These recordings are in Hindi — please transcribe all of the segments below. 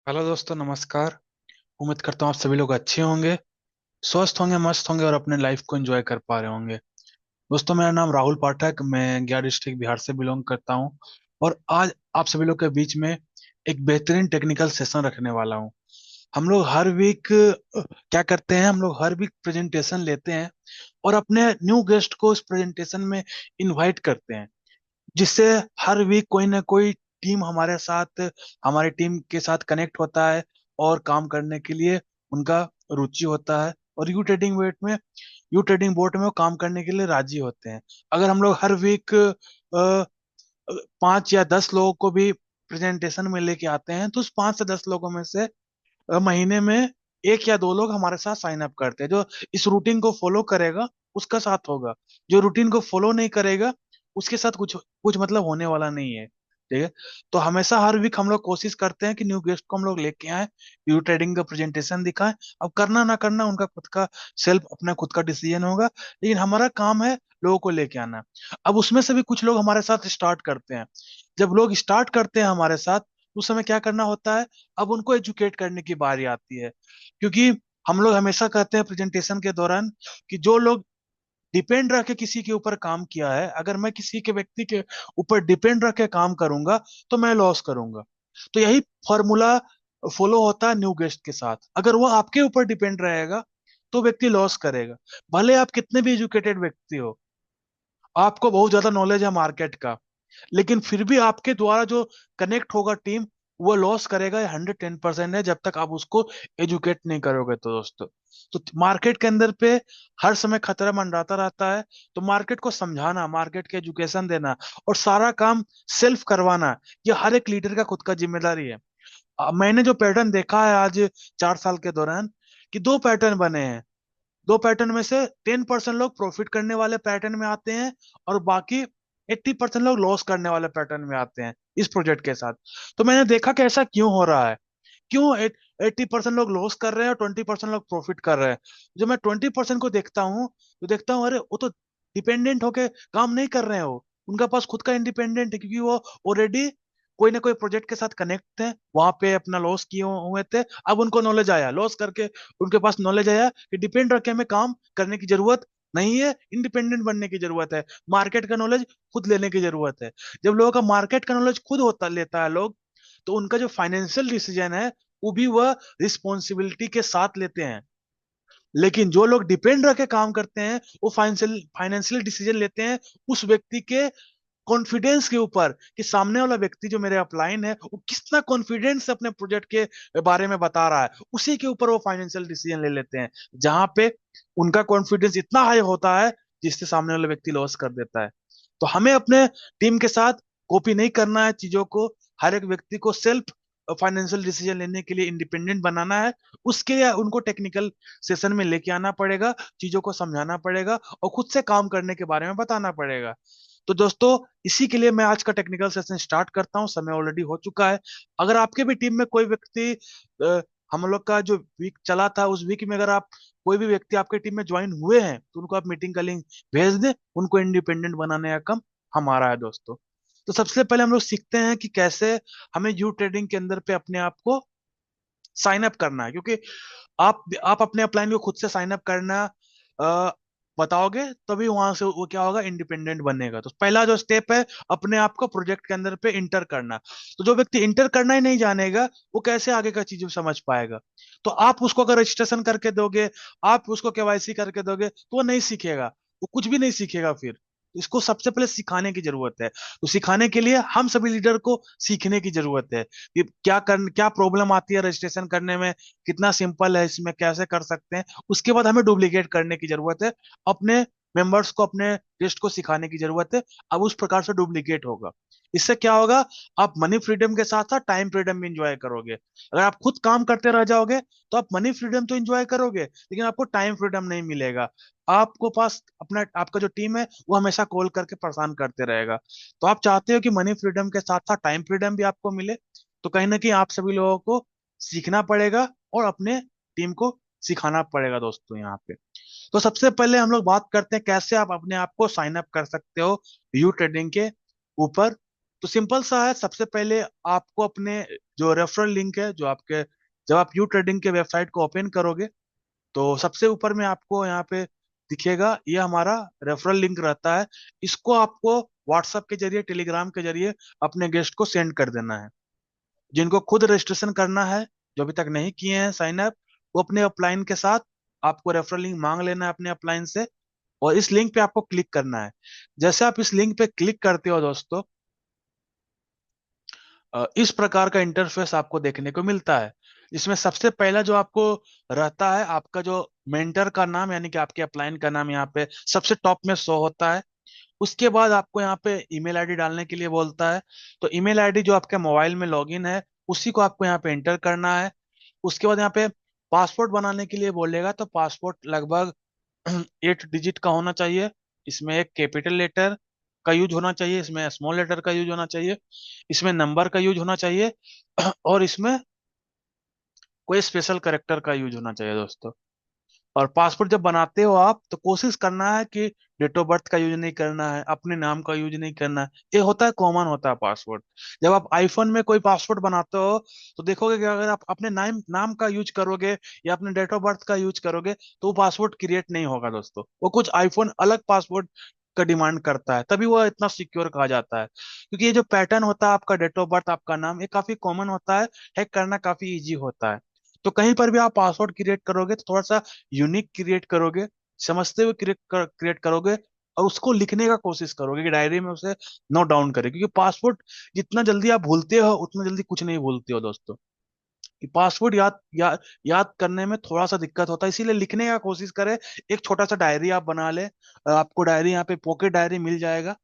हेलो दोस्तों, नमस्कार। उम्मीद करता हूँ आप सभी लोग अच्छे होंगे, स्वस्थ होंगे, मस्त होंगे और अपने लाइफ को एंजॉय कर पा रहे होंगे। दोस्तों, मेरा नाम राहुल पाठक, मैं गया डिस्ट्रिक्ट बिहार से बिलोंग करता हूँ। और आज आप सभी लोग के बीच में एक बेहतरीन टेक्निकल सेशन रखने वाला हूँ। हम लोग हर वीक क्या करते हैं, हम लोग हर वीक प्रेजेंटेशन लेते हैं और अपने न्यू गेस्ट को इस प्रेजेंटेशन में इनवाइट करते हैं, जिससे हर वीक कोई ना कोई टीम हमारे साथ, हमारी टीम के साथ कनेक्ट होता है और काम करने के लिए उनका रुचि होता है। और यू ट्रेडिंग बोर्ड में वो काम करने के लिए राजी होते हैं। अगर हम लोग हर वीक 5 या 10 लोगों को भी प्रेजेंटेशन में लेके आते हैं, तो उस 5 से 10 लोगों में से महीने में 1 या 2 लोग हमारे साथ साइन अप करते हैं। जो इस रूटीन को फॉलो करेगा उसका साथ होगा, जो रूटीन को फॉलो नहीं करेगा उसके साथ कुछ कुछ मतलब होने वाला नहीं है। ठीक है। तो हमेशा हर वीक हम लोग कोशिश करते हैं कि न्यू गेस्ट को हम लोग लेके आए, व्यू ट्रेडिंग का प्रेजेंटेशन दिखाएं। अब करना ना करना उनका खुद का सेल्फ, अपना खुद का डिसीजन होगा, लेकिन हमारा काम है लोगों को लेके आना। अब उसमें से भी कुछ लोग हमारे साथ स्टार्ट करते हैं। जब लोग स्टार्ट करते हैं हमारे साथ, उस समय क्या करना होता है, अब उनको एजुकेट करने की बारी आती है। क्योंकि हम लोग हमेशा कहते हैं प्रेजेंटेशन के दौरान कि जो लोग डिपेंड रख के किसी के ऊपर काम किया है, अगर मैं किसी के व्यक्ति के ऊपर डिपेंड रख के काम करूंगा तो मैं लॉस करूंगा। तो यही फॉर्मूला फॉलो होता है न्यू गेस्ट के साथ। अगर वो आपके ऊपर डिपेंड रहेगा तो व्यक्ति लॉस करेगा। भले आप कितने भी एजुकेटेड व्यक्ति हो, आपको बहुत ज्यादा नॉलेज है मार्केट का, लेकिन फिर भी आपके द्वारा जो कनेक्ट होगा टीम, वो लॉस करेगा। 110% है, जब तक आप उसको एजुकेट नहीं करोगे। तो दोस्तों, तो मार्केट के अंदर पे हर समय खतरा मंडराता रहता है। तो मार्केट को समझाना, मार्केट के एजुकेशन देना और सारा काम सेल्फ करवाना, ये हर एक लीडर का खुद का जिम्मेदारी है। मैंने जो पैटर्न देखा है आज 4 साल के दौरान, कि 2 पैटर्न बने हैं। 2 पैटर्न में से 10% लोग प्रॉफिट करने वाले पैटर्न में आते हैं और बाकी 80% लोग लॉस करने वाले पैटर्न में आते हैं इस प्रोजेक्ट के साथ। तो मैंने देखा कि ऐसा क्यों हो रहा है, क्यों 80% लोग लॉस कर रहे हैं और 20% लोग प्रॉफिट कर रहे हैं। जब मैं 20% को देखता हूँ तो देखता हूँ, अरे वो तो डिपेंडेंट होके काम नहीं कर रहे हैं। वो, उनका पास खुद का इंडिपेंडेंट है, क्योंकि वो ऑलरेडी कोई ना कोई प्रोजेक्ट के साथ कनेक्ट थे, वहां पे अपना लॉस किए हुए थे। अब उनको नॉलेज आया, लॉस करके उनके पास नॉलेज आया कि डिपेंड रख के हमें काम करने की जरूरत नहीं है, इंडिपेंडेंट बनने की जरूरत है, मार्केट का नॉलेज खुद लेने की जरूरत है। जब लोगों का मार्केट का नॉलेज खुद होता लेता है लोग, तो उनका जो फाइनेंशियल डिसीजन है वो भी वह रिस्पॉन्सिबिलिटी के साथ लेते हैं। लेकिन जो लोग डिपेंड रख के काम करते हैं, वो फाइनेंशियल फाइनेंशियल डिसीजन लेते हैं उस व्यक्ति के कॉन्फिडेंस के ऊपर, कि सामने वाला व्यक्ति जो मेरे अपलाइन है वो कितना कॉन्फिडेंस से अपने प्रोजेक्ट के बारे में बता रहा है, उसी के ऊपर वो फाइनेंशियल डिसीजन ले लेते हैं, जहां पे उनका कॉन्फिडेंस इतना हाई होता है जिससे सामने वाला व्यक्ति लॉस कर देता है। तो हमें अपने टीम के साथ कॉपी नहीं करना है चीजों को। हर एक व्यक्ति को सेल्फ फाइनेंशियल डिसीजन लेने के लिए इंडिपेंडेंट बनाना है। उसके लिए उनको टेक्निकल सेशन में लेके आना पड़ेगा, चीजों को समझाना पड़ेगा और खुद से काम करने के बारे में बताना पड़ेगा। तो दोस्तों, इसी के लिए मैं आज का टेक्निकल सेशन स्टार्ट करता हूँ। समय ऑलरेडी हो चुका है। अगर आपके भी टीम में कोई व्यक्ति, हम लोग का जो वीक चला था उस वीक में अगर आप, कोई भी व्यक्ति आपके टीम में ज्वाइन हुए हैं, तो उनको आप मीटिंग का लिंक भेज दें। उनको इंडिपेंडेंट बनाने का काम हमारा है दोस्तों। तो सबसे पहले हम लोग सीखते हैं कि कैसे हमें यू ट्रेडिंग के अंदर पे अपने आप को साइन अप करना है। क्योंकि आप अपने अपलाइन को खुद से साइन अप करना अ, बताओगे, तभी वहां से वो क्या होगा, इंडिपेंडेंट बनेगा। तो पहला जो स्टेप है, अपने आप को प्रोजेक्ट के अंदर पे इंटर करना। तो जो व्यक्ति इंटर करना ही नहीं जानेगा, वो कैसे आगे का चीजें समझ पाएगा। तो आप उसको अगर रजिस्ट्रेशन करके दोगे, आप उसको केवाईसी करके दोगे, तो वो नहीं सीखेगा, वो कुछ भी नहीं सीखेगा फिर। इसको सबसे पहले सिखाने की जरूरत है। तो सिखाने के लिए हम सभी लीडर को सीखने की जरूरत है कि क्या प्रॉब्लम आती है रजिस्ट्रेशन करने में, कितना सिंपल है, इसमें कैसे कर सकते हैं। उसके बाद हमें डुप्लीकेट करने की जरूरत है, अपने मेंबर्स को, अपने गेस्ट को सिखाने की जरूरत है। अब उस प्रकार से डुप्लीकेट होगा। इससे क्या होगा, आप मनी फ्रीडम के साथ साथ टाइम फ्रीडम भी इंजॉय करोगे। अगर आप खुद काम करते रह जाओगे तो आप मनी फ्रीडम तो इंजॉय करोगे, लेकिन आपको टाइम फ्रीडम नहीं मिलेगा। आपको पास अपना, आपका जो टीम है वो हमेशा कॉल करके परेशान करते रहेगा। तो आप चाहते हो कि मनी फ्रीडम के साथ साथ टाइम फ्रीडम भी आपको मिले। तो कहीं ना कहीं आप सभी लोगों को सीखना पड़ेगा और अपने टीम को सिखाना पड़ेगा दोस्तों यहाँ पे। तो सबसे पहले हम लोग बात करते हैं कैसे आप अपने आप को साइन अप कर सकते हो यू ट्रेडिंग के ऊपर। तो सिंपल सा है, सबसे पहले आपको अपने जो रेफरल लिंक है, जो आपके, जब आप यू ट्रेडिंग के वेबसाइट को ओपन करोगे तो सबसे ऊपर में आपको यहाँ पे दिखेगा, ये हमारा रेफरल लिंक रहता है। इसको आपको व्हाट्सएप के जरिए, टेलीग्राम के जरिए अपने गेस्ट को सेंड कर देना है। जिनको खुद रजिस्ट्रेशन करना है, जो अभी तक नहीं किए हैं साइन अप, वो अपने अपलाइन के साथ आपको रेफरल लिंक मांग लेना है अपने अपलाइन से, और इस लिंक पे आपको क्लिक करना है। जैसे आप इस लिंक पे क्लिक करते हो दोस्तों, इस प्रकार का इंटरफेस आपको देखने को मिलता है। इसमें सबसे पहला जो आपको रहता है, आपका जो मेंटर का नाम, यानी कि आपके अपलाइन का नाम यहाँ पे सबसे टॉप में शो होता है। उसके बाद आपको यहाँ पे ईमेल आईडी डालने के लिए बोलता है। तो ईमेल आईडी जो आपके मोबाइल में लॉगिन है, उसी को आपको यहाँ पे एंटर करना है। उसके बाद यहाँ पे पासपोर्ट बनाने के लिए बोलेगा, तो पासपोर्ट लगभग 8 डिजिट का होना चाहिए। इसमें एक कैपिटल लेटर का यूज होना चाहिए, इसमें स्मॉल लेटर का यूज होना चाहिए, इसमें नंबर का यूज होना चाहिए और इसमें कोई स्पेशल करेक्टर का यूज होना चाहिए दोस्तों। और पासपोर्ट जब बनाते हो आप, तो कोशिश करना है कि डेट ऑफ बर्थ का यूज नहीं करना है, अपने नाम का यूज नहीं करना है। ये होता है, कॉमन होता है पासपोर्ट। जब आप आईफोन में कोई पासपोर्ट बनाते हो, तो देखोगे कि अगर आप अपने नाम नाम का यूज करोगे या अपने डेट ऑफ बर्थ का यूज करोगे, तो वो पासपोर्ट क्रिएट नहीं होगा दोस्तों। वो कुछ आईफोन अलग पासपोर्ट का डिमांड करता है, तभी वो इतना सिक्योर कहा जाता है। क्योंकि ये जो पैटर्न होता है, आपका डेट ऑफ बर्थ, आपका नाम, ये काफी कॉमन होता है, हैक करना काफी इजी होता है। तो कहीं पर भी आप पासवर्ड क्रिएट करोगे तो थोड़ा सा यूनिक क्रिएट करोगे, समझते हुए क्रिएट करोगे, और उसको लिखने का कोशिश करोगे कि डायरी में उसे नोट डाउन करें। क्योंकि पासवर्ड जितना जल्दी आप भूलते हो, उतना जल्दी कुछ नहीं भूलते हो दोस्तों। कि पासवर्ड याद करने में थोड़ा सा दिक्कत होता है, इसीलिए लिखने का कोशिश करें। एक छोटा सा डायरी आप बना ले, आपको डायरी यहाँ पे पॉकेट डायरी मिल जाएगा।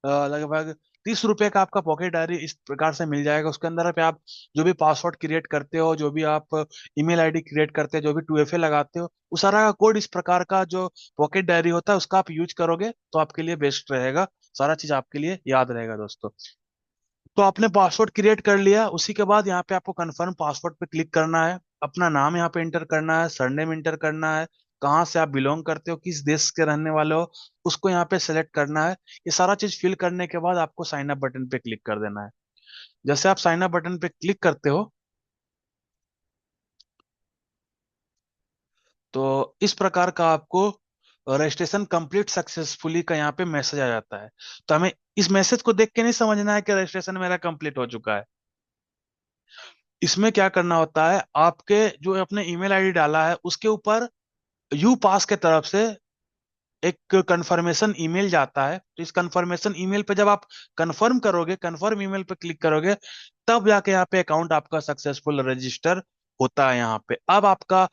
लगभग 30 रुपए का आपका पॉकेट डायरी इस प्रकार से मिल जाएगा। उसके अंदर पे आप जो भी पासवर्ड क्रिएट करते हो, जो भी आप ईमेल आईडी क्रिएट करते हो, जो भी 2FA लगाते हो, उस सारा का कोड इस प्रकार का जो पॉकेट डायरी होता है, उसका आप यूज करोगे तो आपके लिए बेस्ट रहेगा। सारा चीज आपके लिए याद रहेगा दोस्तों। तो आपने पासवर्ड क्रिएट कर लिया, उसी के बाद यहाँ पे आपको कंफर्म पासवर्ड पे क्लिक करना है। अपना नाम यहाँ पे इंटर करना है, सरनेम इंटर करना है, कहाँ से आप बिलोंग करते हो, किस देश के रहने वाले हो, उसको यहाँ पे सेलेक्ट करना है। ये सारा चीज फिल करने के बाद आपको साइन अप बटन पे क्लिक कर देना है। जैसे आप साइन अप बटन पे क्लिक करते हो, तो इस प्रकार का आपको रजिस्ट्रेशन कंप्लीट सक्सेसफुली का यहाँ पे मैसेज आ जाता है। तो हमें इस मैसेज को देख के नहीं समझना है कि रजिस्ट्रेशन मेरा कंप्लीट हो चुका है। इसमें क्या करना होता है, आपके जो आपने ईमेल आईडी डाला है, उसके ऊपर यू पास के तरफ से एक कंफर्मेशन ईमेल जाता है। तो इस कंफर्मेशन ईमेल पे जब आप कंफर्म करोगे, कंफर्म ईमेल पे क्लिक करोगे, तब जाके यहाँ पे अकाउंट आपका सक्सेसफुल रजिस्टर होता है। यहाँ पे अब आपका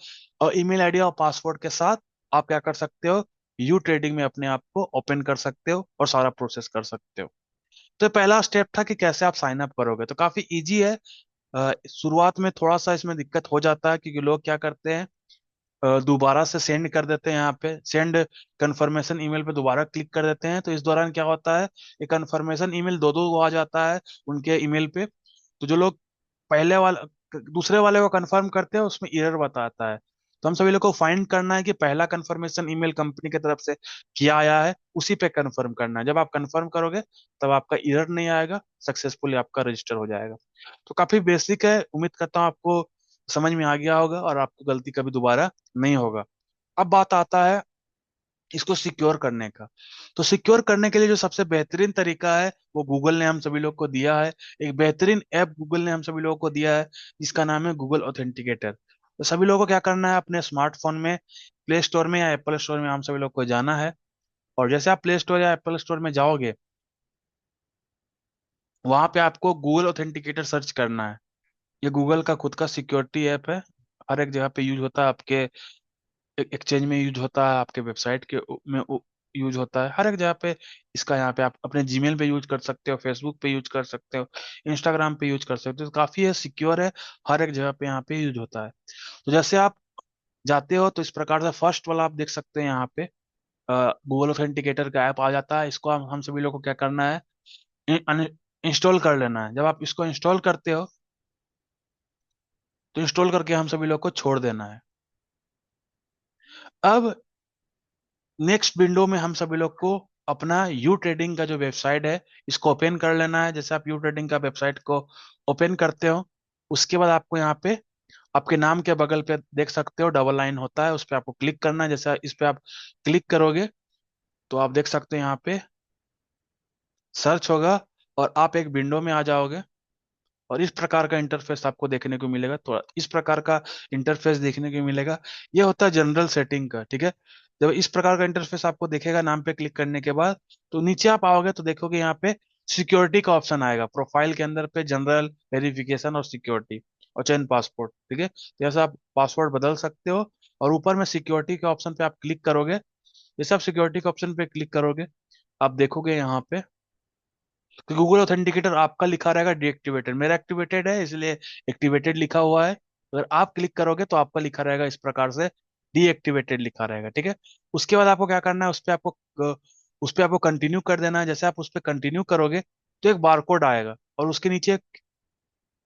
ईमेल आईडी और पासवर्ड के साथ आप क्या कर सकते हो, यू ट्रेडिंग में अपने आप को ओपन कर सकते हो और सारा प्रोसेस कर सकते हो। तो पहला स्टेप था कि कैसे आप साइन अप करोगे, तो काफी इजी है। शुरुआत में थोड़ा सा इसमें दिक्कत हो जाता है, क्योंकि लोग क्या करते हैं, दोबारा से सेंड कर देते हैं, यहाँ पे सेंड कंफर्मेशन ईमेल पे दोबारा क्लिक कर देते हैं। तो इस दौरान क्या होता है, ये कंफर्मेशन ईमेल दो दो आ जाता है उनके ईमेल पे। तो जो लोग पहले वाला दूसरे वाले को कंफर्म करते हैं, उसमें एरर बताता है। तो हम सभी लोग को फाइंड करना है कि पहला कंफर्मेशन ईमेल कंपनी की तरफ से किया आया है, उसी पे कंफर्म करना है। जब आप कंफर्म करोगे, तब आपका एरर नहीं आएगा, सक्सेसफुली आपका रजिस्टर हो जाएगा। तो काफी बेसिक है, उम्मीद करता हूँ आपको समझ में आ गया होगा और आपको गलती कभी दोबारा नहीं होगा। अब बात आता है इसको सिक्योर करने का। तो सिक्योर करने के लिए जो सबसे बेहतरीन तरीका है, वो गूगल ने हम सभी लोग को दिया है। एक बेहतरीन ऐप गूगल ने हम सभी लोगों को दिया है, जिसका नाम है गूगल ऑथेंटिकेटर। तो सभी लोगों को क्या करना है, अपने स्मार्टफोन में प्ले स्टोर में या एप्पल स्टोर में हम सभी लोग को जाना है। और जैसे आप प्ले स्टोर या एप्पल स्टोर में जाओगे, वहां पे आपको गूगल ऑथेंटिकेटर सर्च करना है। ये गूगल का खुद का सिक्योरिटी ऐप है। हर एक जगह पे यूज होता है, आपके एक्सचेंज में यूज होता है, आपके वेबसाइट के में यूज होता है, हर एक जगह पे। इसका यहाँ पे आप अपने जीमेल पे यूज कर सकते हो, फेसबुक पे यूज कर सकते हो, इंस्टाग्राम पे यूज कर सकते हो। तो काफी है, सिक्योर है, हर एक जगह पे यहाँ पे यूज होता है। तो जैसे आप जाते हो, तो इस प्रकार से फर्स्ट वाला आप देख सकते हैं, यहाँ पे गूगल ऑथेंटिकेटर का ऐप आ जाता है। इसको हम सभी लोग को क्या करना है, इंस्टॉल कर लेना है। जब आप इसको इंस्टॉल करते हो, तो इंस्टॉल करके हम सभी लोग को छोड़ देना है। अब नेक्स्ट विंडो में हम सभी लोग को अपना यू ट्रेडिंग का जो वेबसाइट है इसको ओपन कर लेना है। जैसे आप यू ट्रेडिंग का वेबसाइट को ओपन करते हो, उसके बाद आपको यहाँ पे आपके नाम के बगल पे देख सकते हो डबल लाइन होता है, उस पर आपको क्लिक करना है। जैसे इस पे आप क्लिक करोगे तो आप देख सकते हो यहाँ पे सर्च होगा और आप एक विंडो में आ जाओगे और इस प्रकार का इंटरफेस आपको देखने को मिलेगा। तो इस प्रकार का इंटरफेस देखने को मिलेगा। ये होता है जनरल सेटिंग का, ठीक है। जब इस प्रकार का इंटरफेस आपको दिखेगा नाम पे क्लिक करने के बाद, तो नीचे आप आओगे तो देखोगे यहाँ पे सिक्योरिटी का ऑप्शन आएगा। प्रोफाइल के अंदर पे जनरल, वेरिफिकेशन और सिक्योरिटी और चेंज पासपोर्ट, ठीक है। तो जैसे आप पासवर्ड बदल सकते हो और ऊपर में सिक्योरिटी के ऑप्शन पे आप क्लिक करोगे। जैसे आप सिक्योरिटी के ऑप्शन पे क्लिक करोगे, आप देखोगे यहाँ पे कि गूगल ऑथेंटिकेटर आपका लिखा रहेगा डीएक्टिवेटेड। मेरा एक्टिवेटेड है इसलिए एक्टिवेटेड लिखा हुआ है। अगर आप क्लिक करोगे तो आपका लिखा रहेगा इस प्रकार से डीएक्टिवेटेड लिखा रहेगा, ठीक है। उसके बाद आपको क्या करना है, उस पे आपको कंटिन्यू कर देना है। जैसे आप उस पे कंटिन्यू करोगे तो एक बारकोड आएगा और उसके नीचे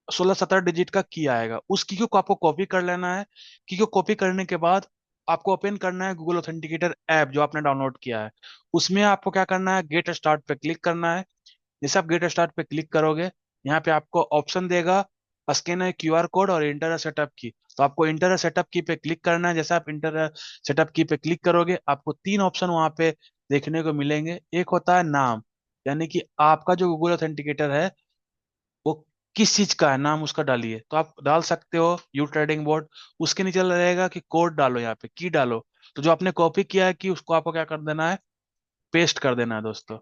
16-17 डिजिट का की आएगा। उस की को आपको कॉपी कर लेना है। की को कॉपी करने के बाद आपको ओपन करना है गूगल ऑथेंटिकेटर ऐप जो आपने डाउनलोड किया है। उसमें आपको क्या करना है, गेट स्टार्ट पे क्लिक करना है। जैसे आप गेट स्टार्ट पे क्लिक करोगे, यहाँ पे आपको ऑप्शन देगा स्कैन है क्यूआर कोड और इंटर सेटअप की। तो आपको इंटर सेटअप की पे क्लिक करना है। जैसे आप इंटर सेटअप की पे क्लिक करोगे, आपको तीन ऑप्शन वहां पे देखने को मिलेंगे। एक होता है नाम, यानी कि आपका जो गूगल ऑथेंटिकेटर है वो किस चीज का है, नाम उसका डालिए। तो आप डाल सकते हो यू ट्रेडिंग बोर्ड। उसके नीचे रहेगा कि कोड डालो, यहाँ पे की डालो। तो जो आपने कॉपी किया है कि उसको आपको क्या कर देना है, पेस्ट कर देना है दोस्तों।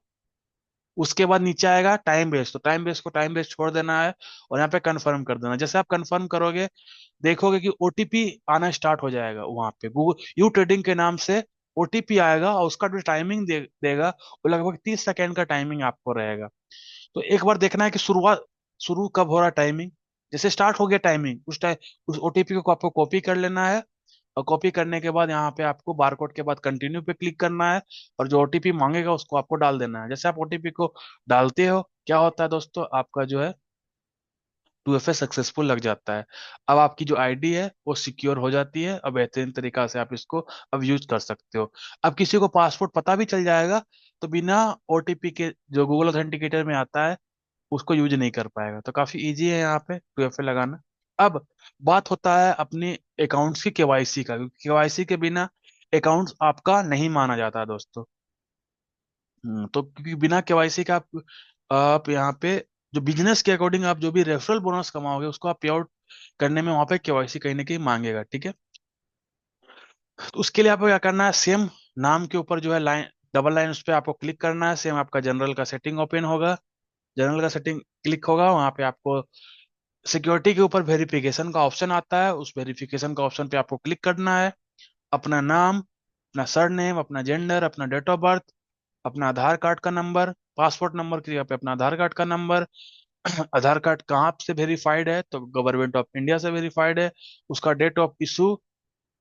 उसके बाद नीचे आएगा टाइम बेस, तो टाइम बेस को टाइम बेस छोड़ देना है और यहाँ पे कंफर्म कर देना है। जैसे आप कंफर्म करोगे देखोगे कि ओटीपी आना स्टार्ट हो जाएगा। वहां पे गूगल यू ट्रेडिंग के नाम से ओटीपी आएगा और उसका जो टाइमिंग देगा वो लगभग 30 सेकेंड का टाइमिंग आपको रहेगा। तो एक बार देखना है कि शुरू कब हो रहा है टाइमिंग। जैसे स्टार्ट हो गया टाइमिंग, उस टाइम उस ओटीपी को आपको कॉपी कर लेना है। और कॉपी करने के बाद यहाँ पे आपको बारकोड के बाद कंटिन्यू पे क्लिक करना है और जो ओटीपी मांगेगा उसको आपको डाल देना है। जैसे आप ओटीपी को डालते हो, क्या होता है दोस्तों, आपका जो है 2FA सक्सेसफुल लग जाता है। अब आपकी जो आईडी है वो सिक्योर हो जाती है। अब बेहतरीन तरीका से आप इसको अब यूज कर सकते हो। अब किसी को पासवर्ड पता भी चल जाएगा तो बिना ओटीपी के जो गूगल ऑथेंटिकेटर में आता है उसको यूज नहीं कर पाएगा। तो काफी इजी है यहाँ पे 2FA लगाना। अब बात होता है अपने अकाउंट्स की केवाईसी का, क्योंकि केवाईसी के बिना अकाउंट्स आपका नहीं माना जाता दोस्तों। तो क्योंकि बिना केवाईसी का आप यहाँ पे जो बिजनेस के अकॉर्डिंग आप जो भी रेफरल बोनस कमाओगे उसको आप पे आउट करने में वहां पे केवाईसी कहीं ना कहीं मांगेगा, ठीक है। तो उसके लिए आपको क्या करना है, सेम नाम के ऊपर जो है लाइन, डबल लाइन, उस पर आपको क्लिक करना है। सेम आपका जनरल का सेटिंग ओपन होगा, जनरल का सेटिंग क्लिक होगा, वहां पे आपको सिक्योरिटी के ऊपर वेरिफिकेशन का ऑप्शन आता है। उस वेरिफिकेशन का ऑप्शन पे आपको क्लिक करना है। अपना नाम, अपना सर नेम, अपना जेंडर, अपना डेट ऑफ बर्थ, अपना आधार कार्ड का नंबर, पासपोर्ट नंबर की जगह पे अपना आधार कार्ड का नंबर। आधार कार्ड कहाँ से वेरीफाइड है, तो गवर्नमेंट ऑफ इंडिया से वेरीफाइड है। उसका डेट ऑफ इशू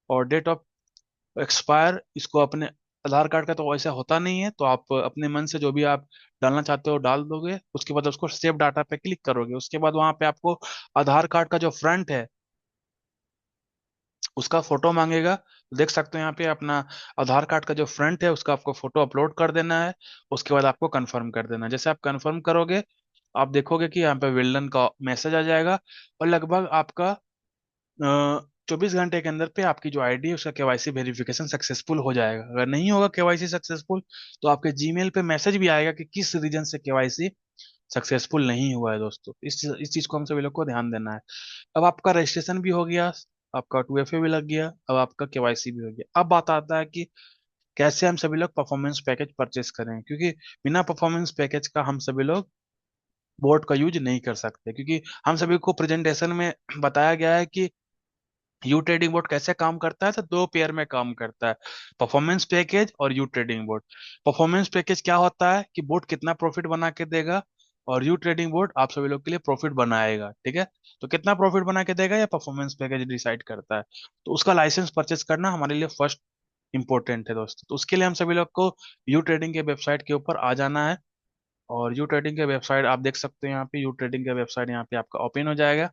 और डेट ऑफ एक्सपायर, इसको अपने आधार कार्ड का तो वैसे होता नहीं है, तो आप अपने मन से जो भी आप डालना चाहते हो डाल दोगे। उसके बाद उसको सेव डाटा पे क्लिक करोगे। उसके बाद वहां पे आपको आधार कार्ड का जो फ्रंट है उसका फोटो मांगेगा। देख सकते हो यहाँ पे अपना आधार कार्ड का जो फ्रंट है उसका आपको फोटो अपलोड कर देना है। उसके बाद आपको कंफर्म कर देना है। जैसे आप कंफर्म करोगे आप देखोगे कि यहाँ पे वेल डन का मैसेज आ जाएगा और लगभग आपका 24 घंटे के अंदर पे आपकी जो आईडी है उसका केवाईसी वेरिफिकेशन सक्सेसफुल हो जाएगा। अगर नहीं होगा केवाईसी सक्सेसफुल तो आपके जीमेल पे मैसेज भी आएगा कि किस रीजन से केवाईसी सक्सेसफुल नहीं हुआ है दोस्तों। इस चीज को हम सभी लोग को ध्यान देना है। अब आपका रजिस्ट्रेशन भी हो गया, आपका 2FA भी लग गया, अब आपका केवाईसी भी हो गया। अब बात आता है कि कैसे हम सभी लोग परफॉर्मेंस पैकेज परचेस करें, क्योंकि बिना परफॉर्मेंस पैकेज का हम सभी लोग बोर्ड का यूज नहीं कर सकते। क्योंकि हम सभी को प्रेजेंटेशन में बताया गया है कि यू ट्रेडिंग बोर्ड कैसे काम करता है, तो दो पेयर में काम करता है, परफॉर्मेंस पैकेज और you trading board. Performance package क्या होता है कि बोर्ड कितना प्रॉफिट बना के देगा, और यू ट्रेडिंग बोर्ड आप सभी लोग के लिए प्रॉफिट बनाएगा, ठीक है। तो कितना प्रॉफिट बना के देगा या परफॉर्मेंस पैकेज डिसाइड करता है। तो उसका लाइसेंस परचेस करना हमारे लिए फर्स्ट इंपॉर्टेंट है दोस्तों। तो उसके लिए हम सभी लोग को यू ट्रेडिंग के वेबसाइट के ऊपर आ जाना है। और यू ट्रेडिंग के वेबसाइट आप देख सकते हैं यहाँ पे, यू ट्रेडिंग का वेबसाइट यहाँ पे आपका ओपन हो जाएगा।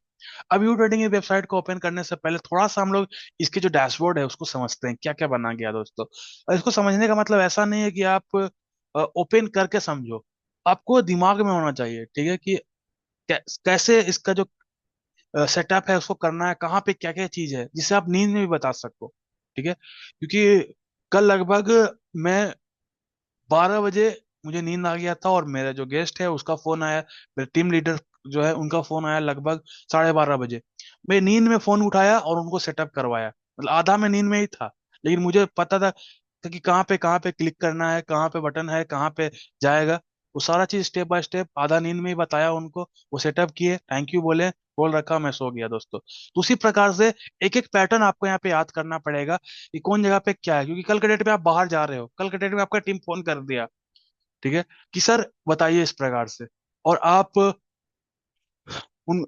अब यू ट्रेडिंग की वेबसाइट को ओपन करने से पहले थोड़ा सा हम लोग इसके जो डैशबोर्ड है उसको समझते हैं क्या क्या बना गया दोस्तों। और इसको समझने का मतलब ऐसा नहीं है कि आप ओपन करके समझो। आपको दिमाग में होना चाहिए, ठीक है, कि कैसे इसका जो सेटअप है उसको करना है, कहाँ पे क्या क्या चीज है, जिसे आप नींद में भी बता सको। ठीक है, क्योंकि कल लगभग मैं 12 बजे मुझे नींद आ गया था, और मेरा जो गेस्ट है उसका फोन आया, मेरे टीम लीडर जो है उनका फोन आया लगभग 12:30 बजे। मैं नींद में फोन उठाया और उनको सेटअप करवाया, मतलब आधा मैं नींद में ही था, लेकिन मुझे पता था कि कहाँ पे क्लिक करना है, कहाँ पे बटन है, कहाँ पे जाएगा। वो सारा चीज स्टेप बाय स्टेप आधा नींद में ही बताया उनको। वो सेटअप किए, थैंक यू बोले, बोल रखा, मैं सो गया दोस्तों। तो उसी प्रकार से एक एक पैटर्न आपको यहाँ पे याद करना पड़ेगा कि कौन जगह पे क्या है, क्योंकि कल के डेट में आप बाहर जा रहे हो, कल के डेट में आपका टीम फोन कर दिया, ठीक है, कि सर बताइए इस प्रकार से, और आप उन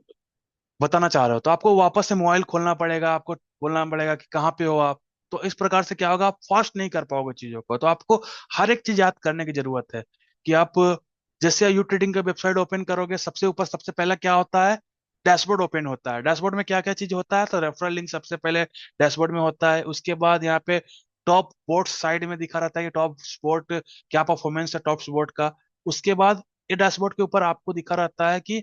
बताना चाह रहे हो, तो आपको वापस से मोबाइल खोलना पड़ेगा, आपको बोलना पड़ेगा कि कहाँ पे हो आप। तो इस प्रकार से क्या होगा, आप फास्ट नहीं कर पाओगे चीजों को। तो आपको हर एक चीज याद करने की जरूरत है कि आप जैसे यू ट्रेडिंग का वेबसाइट ओपन करोगे, सबसे ऊपर सबसे पहला क्या होता है, डैशबोर्ड ओपन होता है। डैशबोर्ड में क्या क्या चीज होता है, तो रेफरल लिंक सबसे पहले डैशबोर्ड में होता है। उसके बाद यहाँ पे टॉप स्पोर्ट्स साइड में दिखा रहता है कि टॉप स्पोर्ट क्या परफॉर्मेंस है टॉप स्पोर्ट का। उसके बाद ये डैशबोर्ड के ऊपर आपको दिखा रहता है कि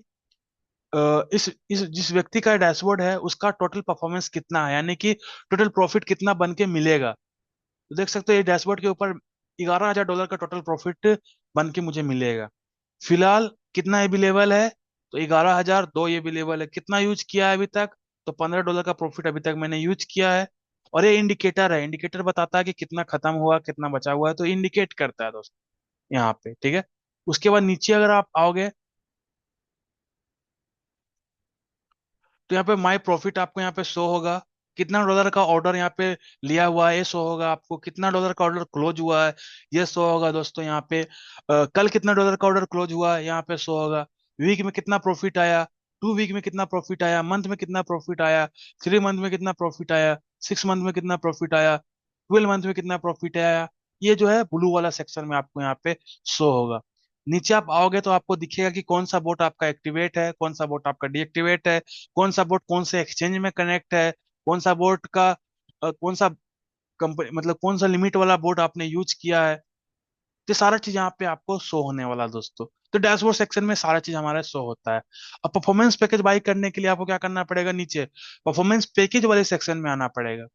इस जिस व्यक्ति का डैशबोर्ड है उसका टोटल परफॉर्मेंस कितना है, यानी कि टोटल प्रॉफिट कितना बन के मिलेगा। तो देख सकते हो ये डैशबोर्ड के ऊपर $11,000 का टोटल प्रॉफिट बन के मुझे मिलेगा। फिलहाल कितना अवेलेबल है, तो 11,002 अवेलेबल है। कितना यूज किया है अभी तक, तो $15 का प्रॉफिट अभी तक मैंने यूज किया है। और ये इंडिकेटर है, इंडिकेटर बताता है कि कितना खत्म हुआ, कितना बचा हुआ है, तो इंडिकेट करता है दोस्त यहाँ पे, ठीक है। उसके बाद नीचे अगर आप आओगे, तो यहाँ पे माई प्रॉफिट आपको यहाँ पे शो होगा। कितना डॉलर का ऑर्डर यहाँ पे लिया हुआ है ये शो होगा आपको, कितना डॉलर का ऑर्डर क्लोज हुआ है ये शो होगा दोस्तों यहाँ पे। कल कितना डॉलर का ऑर्डर क्लोज हुआ है यहाँ पे शो होगा। वीक में कितना प्रॉफिट आया, 2 वीक में कितना प्रॉफिट आया, मंथ में कितना प्रॉफिट आया, 3 मंथ में कितना प्रॉफिट आया, 6 मंथ में कितना प्रॉफिट आया, 12 मंथ में कितना प्रॉफिट आया। ये जो है ब्लू वाला सेक्शन में आपको यहाँ पे शो होगा। नीचे आप आओगे तो आपको दिखेगा कि कौन सा बोट आपका एक्टिवेट है, कौन सा बोट आपका डीएक्टिवेट है, कौन सा बोट कौन से एक्सचेंज में कनेक्ट है, कौन सा बोट का कौन सा कंपनी, मतलब कौन सा लिमिट वाला बोट आपने यूज किया है। तो सारा चीज यहाँ पे आपको शो होने वाला है दोस्तों। तो डैशबोर्ड सेक्शन में सारा चीज हमारा शो होता है। अब परफॉर्मेंस पैकेज बाई करने के लिए आपको क्या करना पड़ेगा, नीचे परफॉर्मेंस पैकेज वाले सेक्शन में आना पड़ेगा।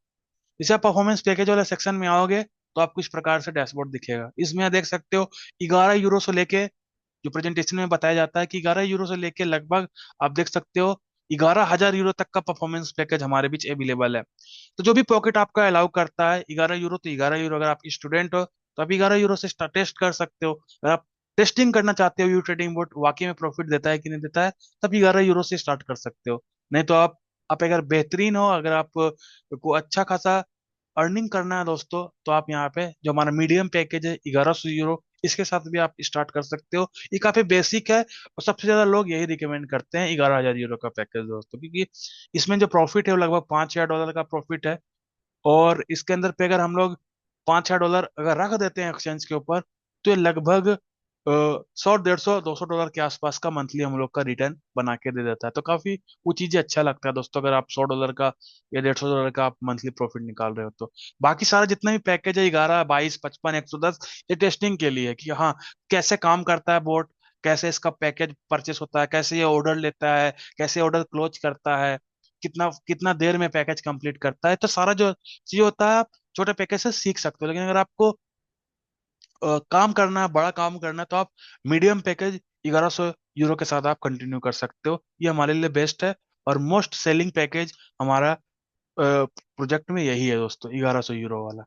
जैसे आप परफॉर्मेंस पैकेज वाले सेक्शन में आओगे तो आपको इस प्रकार से डैशबोर्ड दिखेगा। इसमें आप देख सकते हो 11 यूरो से लेके, जो प्रेजेंटेशन में बताया जाता है कि 11 यूरो से लेके लगभग आप देख सकते हो 11,000 यूरो तक का परफॉर्मेंस पैकेज हमारे बीच अवेलेबल है। तो जो भी पॉकेट आपका अलाउ करता है 11 यूरो, तो 11 यूरो, अगर आप स्टूडेंट हो तो आप 11 यूरो से टेस्ट कर सकते हो। अगर आप टेस्टिंग करना चाहते हो यू ट्रेडिंग बोर्ड वाकई में प्रॉफिट देता है कि नहीं देता है, तब 11 यूरो से स्टार्ट कर सकते हो। नहीं तो आप अगर बेहतरीन हो, अगर आप को अच्छा खासा अर्निंग करना है दोस्तों, तो आप यहाँ पे जो हमारा मीडियम पैकेज है 1100 यूरो, इसके साथ भी आप स्टार्ट कर सकते हो। ये काफी बेसिक है, और सबसे ज्यादा लोग यही रिकमेंड करते हैं 11,000 यूरो का पैकेज दोस्तों, क्योंकि इसमें जो प्रॉफिट है वो लगभग $5,000 का प्रॉफिट है। और इसके अंदर पे अगर हम लोग $5-6 अगर रख देते हैं एक्सचेंज के ऊपर, तो ये लगभग 100, 150, 200 डॉलर के आसपास का मंथली हम लोग का रिटर्न बना के दे देता है। तो काफी वो चीजें अच्छा लगता है दोस्तों, अगर आप $100 का या $150 का आप मंथली प्रॉफिट निकाल रहे हो तो। बाकी सारा जितना भी पैकेज है 11, 22, 55, 110, ये टेस्टिंग के लिए है कि हाँ कैसे काम करता है बोट, कैसे इसका पैकेज परचेस होता है, कैसे ये ऑर्डर लेता है, कैसे ऑर्डर क्लोज करता है, कितना कितना देर में पैकेज कंप्लीट करता है। तो सारा जो चीज होता है आप छोटे पैकेज से सीख सकते हो। लेकिन अगर आपको काम करना है, बड़ा काम करना है, तो आप मीडियम पैकेज 1100 यूरो के साथ आप कंटिन्यू कर सकते हो। ये हमारे लिए बेस्ट है, और मोस्ट सेलिंग पैकेज हमारा प्रोजेक्ट में यही है दोस्तों, 1100 यूरो वाला।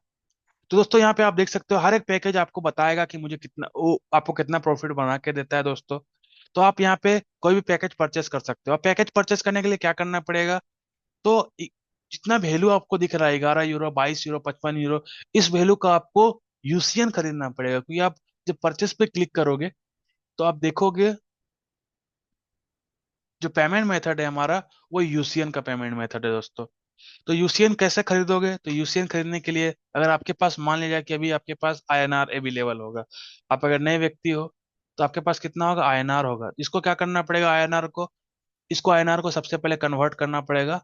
तो दोस्तों यहाँ पे आप देख सकते हो हर एक पैकेज आपको बताएगा कि मुझे कितना, वो आपको कितना प्रॉफिट बना के देता है दोस्तों। तो आप यहाँ पे कोई भी पैकेज परचेस कर सकते हो। आप पैकेज परचेस करने के लिए क्या करना पड़ेगा, तो जितना वैल्यू आपको दिख रहा है 11 यूरो, 22 यूरो, 55 यूरो, इस वैल्यू का आपको यूसीएन खरीदना पड़ेगा। क्योंकि आप जब परचेस पे क्लिक करोगे तो आप देखोगे जो पेमेंट मेथड है हमारा, वो यूसीएन का पेमेंट मेथड है दोस्तों। तो यूसीएन कैसे खरीदोगे, तो यूसीएन खरीदने के लिए अगर आपके पास मान लीजिए कि अभी आपके पास आईएनआर अवेलेबल होगा, आप अगर नए व्यक्ति हो तो आपके पास कितना होगा, आईएनआर होगा। इसको क्या करना पड़ेगा, आईएनआर को, इसको आईएनआर को सबसे पहले कन्वर्ट करना पड़ेगा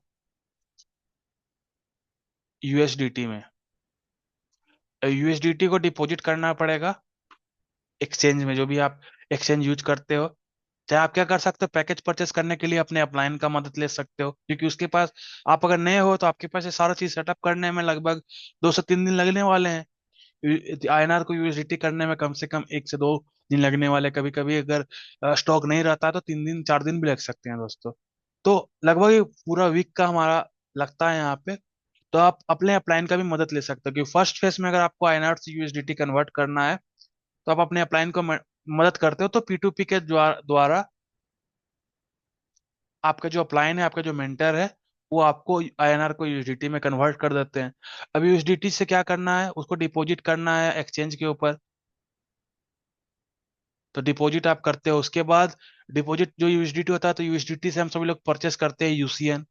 यूएसडीटी में। यूएसडीटी को डिपॉजिट करना पड़ेगा एक्सचेंज में जो भी आप एक्सचेंज यूज करते हो, चाहे आप क्या कर सकते हो, पैकेज परचेस करने के लिए अपने अपलाइन का मदद ले सकते हो, क्योंकि उसके पास, आप अगर नए हो तो आपके पास ये सारा चीज सेटअप करने में लगभग 2 से 3 दिन लगने वाले हैं। आईएनआर को यूएसडीटी करने में कम से कम 1 से 2 दिन लगने वाले, कभी कभी अगर स्टॉक नहीं रहता है तो 3 दिन 4 दिन भी लग सकते हैं दोस्तों। तो लगभग ये पूरा वीक का हमारा लगता है यहाँ पे। तो आप अपने अपलाइन का भी मदद ले सकते हो, क्योंकि फर्स्ट फेज में अगर आपको आईएनआर से यूएसडीटी कन्वर्ट करना है तो आप अपने अपलाइन को मदद करते हो, तो पी2पी के द्वारा आपका जो अपलाइन है, आपका जो मेंटर है, वो आपको आईएनआर को यूएसडीटी में कन्वर्ट कर देते हैं। अब यूएसडीटी से क्या करना है, उसको डिपॉजिट करना है एक्सचेंज के ऊपर। तो डिपॉजिट आप करते हो, उसके बाद डिपॉजिट जो यूएसडीटी होता है, तो यूएसडीटी से हम सभी लोग परचेस करते हैं यूसीएन,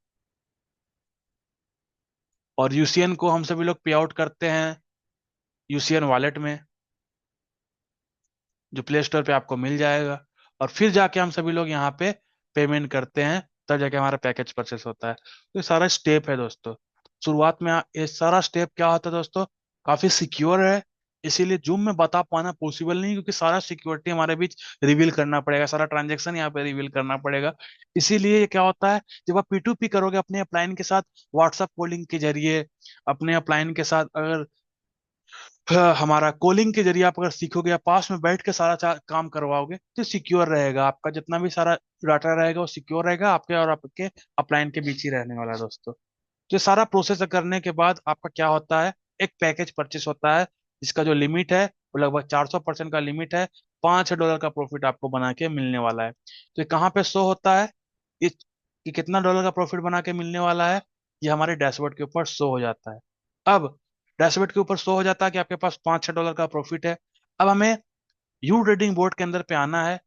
और यूसीएन को हम सभी लोग पे आउट करते हैं यूसीएन वॉलेट में, जो प्ले स्टोर पे आपको मिल जाएगा। और फिर जाके हम सभी लोग यहाँ पे पेमेंट करते हैं, तब जाके हमारा पैकेज परचेस होता है। तो ये सारा स्टेप है दोस्तों। शुरुआत में ये सारा स्टेप क्या होता है दोस्तों, काफी सिक्योर है, इसीलिए जूम में बता पाना पॉसिबल नहीं, क्योंकि सारा सिक्योरिटी हमारे बीच रिवील करना पड़ेगा, सारा ट्रांजेक्शन यहाँ पे रिवील करना पड़ेगा। इसीलिए ये क्या होता है, जब आप पी2पी करोगे अपने अपलाइन के साथ, व्हाट्सएप कॉलिंग के जरिए, अपने अपलाइन के साथ अगर हमारा कॉलिंग के जरिए आप अगर सीखोगे या पास में बैठ के सारा काम करवाओगे, तो सिक्योर रहेगा, आपका जितना भी सारा डाटा रहेगा वो सिक्योर रहेगा, आपके और आपके अपलाइन के बीच ही रहने वाला है दोस्तों। तो ये सारा प्रोसेस करने के बाद आपका क्या होता है, एक पैकेज परचेस होता है, जिसका जो लिमिट है वो लगभग 400% का लिमिट है। $5 का प्रॉफिट आपको बना के मिलने वाला है। तो ये कहाँ पे शो होता है, ये कि कितना डॉलर का प्रॉफिट बना के मिलने वाला है, ये हमारे डैशबोर्ड के ऊपर शो हो जाता है। अब डैशबोर्ड के ऊपर शो हो जाता है कि आपके पास $5-6 का प्रॉफिट है। अब हमें यू ट्रेडिंग बोर्ड के अंदर पे आना है।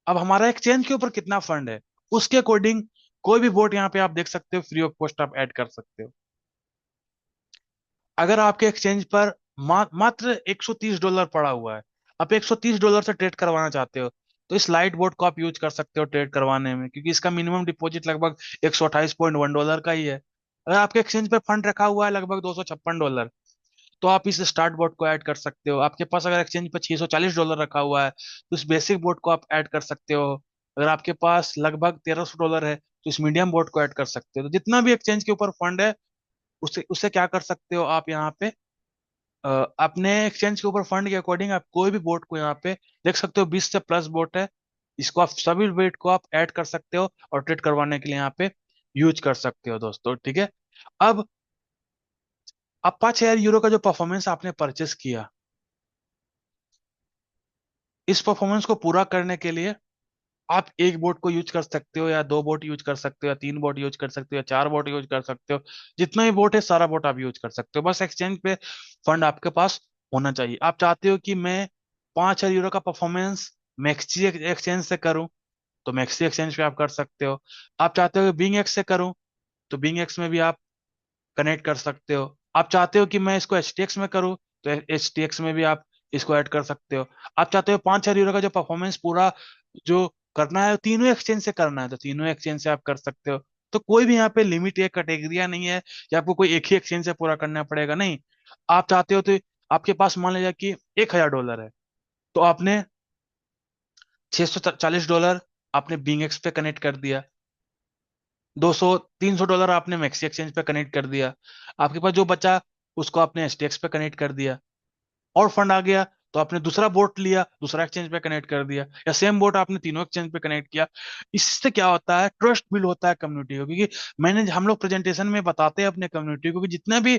अब हमारा एक्सचेंज के ऊपर कितना फंड है, उसके अकॉर्डिंग कोई भी बोर्ड यहाँ पे आप देख सकते हो, फ्री ऑफ कॉस्ट आप ऐड कर सकते हो। अगर आपके एक्सचेंज पर मात्र $130 पड़ा हुआ है, आप $130 से ट्रेड करवाना चाहते हो, तो इस लाइट बोर्ड को आप यूज कर सकते हो ट्रेड करवाने में, क्योंकि इसका मिनिमम डिपॉजिट लगभग $128.1 का ही है। अगर आपके एक्सचेंज पे फंड रखा हुआ है लगभग $256, तो आप इस स्टार्ट बोर्ड को ऐड कर सकते हो। आपके पास अगर एक्सचेंज पे $640 रखा हुआ है, तो इस बेसिक बोर्ड को आप ऐड कर सकते हो। अगर आपके पास लगभग $1300 है, तो इस मीडियम बोर्ड को ऐड कर सकते हो। तो जितना भी एक्सचेंज के ऊपर फंड है, उससे उससे क्या कर सकते हो आप यहाँ पे, अपने एक्सचेंज के ऊपर फंड के अकॉर्डिंग आप कोई भी बोट को यहाँ पे देख सकते हो, 20 से प्लस बोट है। इसको आप सभी वेट को आप ऐड कर सकते हो और ट्रेड करवाने के लिए यहाँ पे यूज कर सकते हो दोस्तों, ठीक है। अब 5,000 यूरो का जो परफॉर्मेंस आपने परचेस किया, इस परफॉर्मेंस को पूरा करने के लिए आप एक बोट को यूज कर सकते हो, या 2 बोट यूज कर सकते हो, या 3 बोट यूज कर सकते हो, या 4 बोट यूज कर सकते हो। जितना भी बोट है सारा बोट आप यूज कर सकते हो, बस एक्सचेंज पे फंड आपके पास होना चाहिए। आप चाहते हो कि मैं 5,000 यूरो का परफॉर्मेंस मैक्सी एक्सचेंज से करूं, तो मैक्सी एक्सचेंज पे आप कर सकते हो। आप चाहते हो बिंग एक्स से करूं, तो बिंग एक्स में भी आप कनेक्ट कर सकते हो। आप चाहते हो कि मैं इसको एच में करूँ, तो एच में भी आप इसको ऐड कर सकते हो। आप चाहते हो 5,000 यूरो का जो परफॉर्मेंस पूरा जो करना है तीनों एक्सचेंज से करना है, तो तीनों एक्सचेंज से आप कर सकते हो। तो कोई भी यहाँ पे लिमिट या कैटेगरिया नहीं है कि आपको कोई एक ही एक्सचेंज से पूरा करना पड़ेगा, नहीं। आप चाहते हो तो आपके पास मान लीजिए कि $1,000 है, तो आपने $640 आपने बिंग एक्स पे कनेक्ट कर दिया, 200 $300 आपने मैक्सी एक्सचेंज पे कनेक्ट कर दिया, आपके पास जो बचा उसको आपने एसटीएक्स पे कनेक्ट कर दिया, और फंड आ गया तो आपने दूसरा बोट लिया, दूसरा एक्सचेंज पे कनेक्ट कर दिया, या सेम बोट आपने तीनों एक्सचेंज पे कनेक्ट किया। इससे क्या होता है, ट्रस्ट बिल्ड होता है कम्युनिटी को, क्योंकि हम लोग प्रेजेंटेशन में बताते हैं अपने कम्युनिटी को कि जितना भी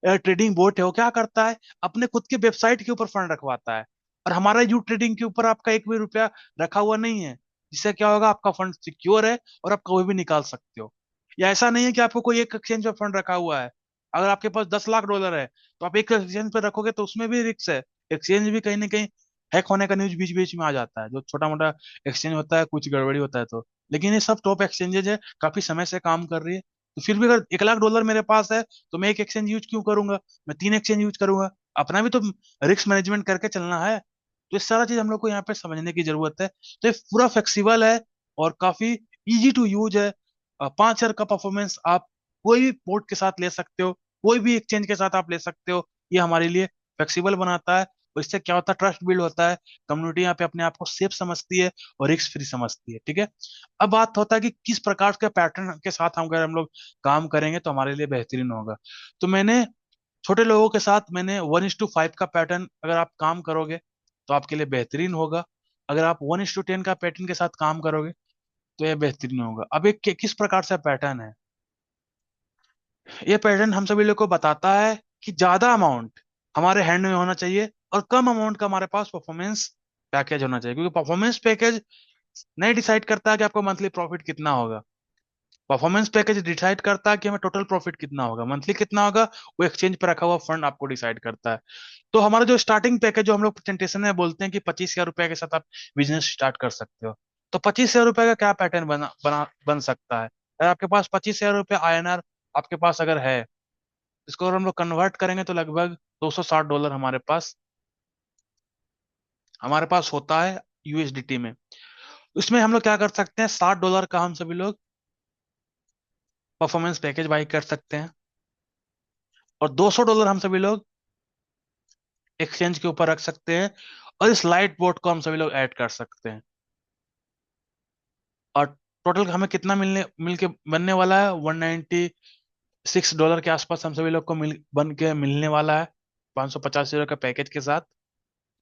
ट्रेडिंग बोट है वो क्या करता है, अपने खुद के वेबसाइट के ऊपर फंड रखवाता है, और हमारा यू ट्रेडिंग के ऊपर आपका एक भी रुपया रखा हुआ नहीं है। जिससे क्या होगा, आपका फंड सिक्योर है और आप कभी भी निकाल सकते हो। या ऐसा नहीं है कि आपको कोई एक एक्सचेंज पे फंड रखा हुआ है। अगर आपके पास $10 लाख है, तो आप एक एक्सचेंज पे रखोगे तो उसमें भी रिस्क है, एक्सचेंज भी कहीं ना कहीं हैक होने का न्यूज बीच बीच में आ जाता है, जो छोटा मोटा एक्सचेंज होता है कुछ गड़बड़ी होता है तो। लेकिन ये सब टॉप एक्सचेंजेज है, काफी समय से काम कर रही है। तो फिर भी अगर $1 लाख मेरे पास है, तो मैं एक एक्सचेंज यूज क्यों करूंगा, मैं 3 एक्सचेंज यूज करूंगा। अपना भी तो रिस्क मैनेजमेंट करके चलना है। तो ये सारा चीज हम लोग को यहाँ पे समझने की जरूरत है। तो ये पूरा फ्लेक्सिबल है और काफी इजी टू यूज है। 5,000 का परफॉर्मेंस आप कोई भी पोर्ट के साथ ले सकते हो, कोई भी एक्सचेंज के साथ आप ले सकते हो। ये हमारे लिए फ्लेक्सिबल बनाता है। और इससे क्या होता है, ट्रस्ट बिल्ड होता है। कम्युनिटी यहाँ पे अपने आप को सेफ समझती है और रिस्क फ्री समझती है, ठीक है। अब बात होता है कि किस प्रकार के पैटर्न के साथ हम अगर हम लोग काम करेंगे तो हमारे लिए बेहतरीन होगा। तो मैंने छोटे लोगों के साथ मैंने 1:5 का पैटर्न, अगर आप काम करोगे तो आपके लिए बेहतरीन होगा। अगर आप 1:10 का पैटर्न के साथ काम करोगे तो यह बेहतरीन होगा। अब एक किस प्रकार से पैटर्न है, ये पैटर्न हम सभी लोग को बताता है कि ज्यादा अमाउंट हमारे हैंड में होना चाहिए और कम अमाउंट का हमारे पास परफॉर्मेंस पैकेज होना चाहिए, क्योंकि परफॉर्मेंस पैकेज नहीं डिसाइड करता है कि आपको मंथली प्रॉफिट कितना होगा। परफॉर्मेंस पैकेज डिसाइड करता है कि हमें टोटल प्रॉफिट कितना होगा, मंथली कितना होगा। वो एक्सचेंज पर रखा हुआ फंड आपको डिसाइड करता है। तो हमारा जो स्टार्टिंग पैकेज, जो हम लोग प्रेजेंटेशन में बोलते हैं कि 25,000 रुपए के साथ आप बिजनेस स्टार्ट कर सकते हो, तो 25,000 रुपए का क्या पैटर्न बन सकता है। अगर आपके पास 25,000 रुपये INR आपके पास अगर है, इसको अगर हम लोग कन्वर्ट करेंगे तो लगभग $260 हमारे पास होता है USDT में। इसमें हम लोग क्या कर सकते हैं, $60 का हम सभी लोग परफॉर्मेंस पैकेज बाई कर सकते हैं, और $200 हम सभी लोग एक्सचेंज के ऊपर रख सकते हैं, और इस लाइट बोर्ड को हम सभी लोग ऐड कर सकते हैं। और टोटल हमें कितना मिल के बनने वाला है, $196 के आसपास हम सभी लोग को बन के मिलने वाला है, $585 का पैकेज के साथ।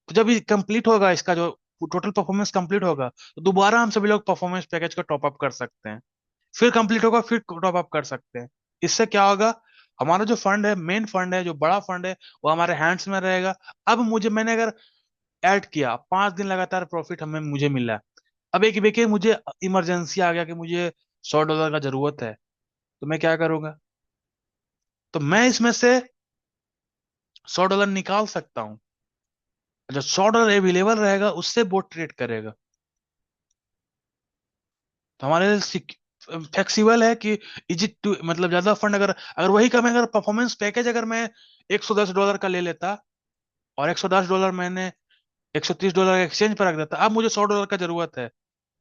तो जब ये कंप्लीट होगा, इसका जो टोटल परफॉर्मेंस कंप्लीट होगा, तो दोबारा हम सभी लोग परफॉर्मेंस पैकेज को टॉप अप कर सकते हैं। फिर कंप्लीट होगा, फिर टॉप अप कर सकते हैं। इससे क्या होगा, हमारा जो फंड है, मेन फंड है, जो बड़ा फंड है, वो हमारे हैंड्स में रहेगा। अब मैंने अगर ऐड किया, 5 दिन लगातार प्रॉफिट हमें मुझे मिला। अब एक देखिए, मुझे इमरजेंसी आ गया कि मुझे $100 का जरूरत है, तो मैं क्या करूंगा, तो मैं इसमें से $100 निकाल सकता हूँ। जब $100 अवेलेबल रहेगा, उससे बोट ट्रेड करेगा। तो हमारे लिए फ्लेक्सिबल है कि इजिट टू, मतलब ज्यादा फंड अगर अगर वही का मैं अगर परफॉर्मेंस पैकेज अगर मैं $110 का ले लेता, और $110 मैंने $130 का एक्सचेंज पर रख देता, अब मुझे $100 का जरूरत है,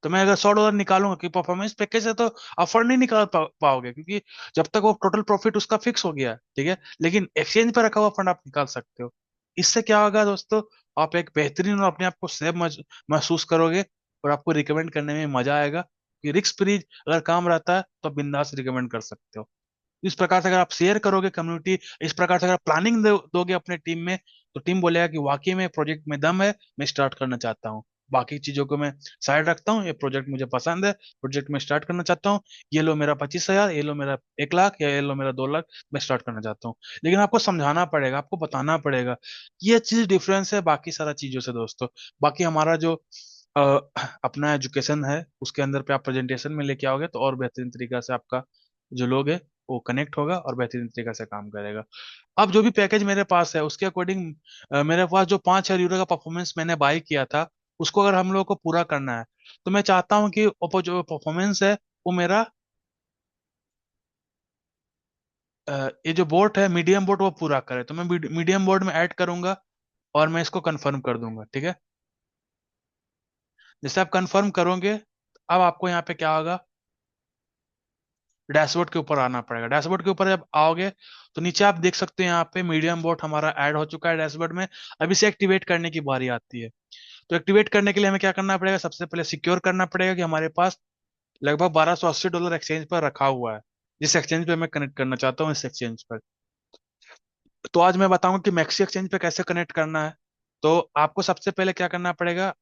तो मैं अगर $100 निकालूंगा कि परफॉर्मेंस पैकेज है, तो आप फंड नहीं निकाल पाओगे, क्योंकि जब तक वो टोटल प्रॉफिट उसका फिक्स हो गया, ठीक है। लेकिन एक्सचेंज पर रखा हुआ फंड आप निकाल सकते हो। इससे क्या होगा दोस्तों, आप एक बेहतरीन और अपने आप को सेफ महसूस करोगे, और आपको रिकमेंड करने में मजा आएगा, कि रिस्क फ्री अगर काम रहता है तो आप बिंदास रिकमेंड कर सकते हो। इस प्रकार से अगर आप शेयर करोगे कम्युनिटी, इस प्रकार से अगर प्लानिंग दोगे अपने टीम में, तो टीम बोलेगा कि वाकई में प्रोजेक्ट में दम है, मैं स्टार्ट करना चाहता हूँ। बाकी चीजों को मैं साइड रखता हूँ, ये प्रोजेक्ट मुझे पसंद है, प्रोजेक्ट में स्टार्ट करना चाहता हूँ। ये लो मेरा 25,000, ये लो मेरा 1 लाख, या ये लो मेरा 2 लाख, मैं स्टार्ट करना चाहता हूँ। लेकिन आपको समझाना पड़ेगा, आपको बताना पड़ेगा, ये चीज डिफरेंस है बाकी सारा चीजों से दोस्तों। बाकी हमारा जो अ, अपना एजुकेशन है, उसके अंदर पे आप प्रेजेंटेशन में लेके आओगे तो और बेहतरीन तरीका से आपका जो लोग है वो कनेक्ट होगा और बेहतरीन तरीके से काम करेगा। अब जो भी पैकेज मेरे पास है, उसके अकॉर्डिंग मेरे पास जो €5,000 का परफॉर्मेंस मैंने बाई किया था, उसको अगर हम लोग को पूरा करना है, तो मैं चाहता हूँ कि जो परफॉर्मेंस है वो मेरा ये जो बोट है, मीडियम बोट, वो पूरा करे, तो मैं मीडियम बोर्ड में ऐड करूंगा, और मैं इसको कंफर्म कर दूंगा, ठीक है। जैसे आप कंफर्म करोगे, अब आपको यहाँ पे क्या होगा, डैशबोर्ड के ऊपर आना पड़ेगा। डैशबोर्ड के ऊपर जब आओगे, तो नीचे आप देख सकते हैं, यहाँ पे मीडियम बोट हमारा ऐड हो चुका है डैशबोर्ड में। अब इसे एक्टिवेट करने की बारी आती है। तो एक्टिवेट करने के लिए हमें क्या करना पड़ेगा, सबसे पहले सिक्योर करना पड़ेगा कि हमारे पास लगभग $1,280 एक्सचेंज पर रखा हुआ है, जिस एक्सचेंज पे मैं कनेक्ट करना चाहता हूँ, इस एक्सचेंज पर। तो आज मैं बताऊंगा कि मैक्सी एक्सचेंज पे कैसे कनेक्ट करना है। तो आपको सबसे पहले क्या करना पड़ेगा,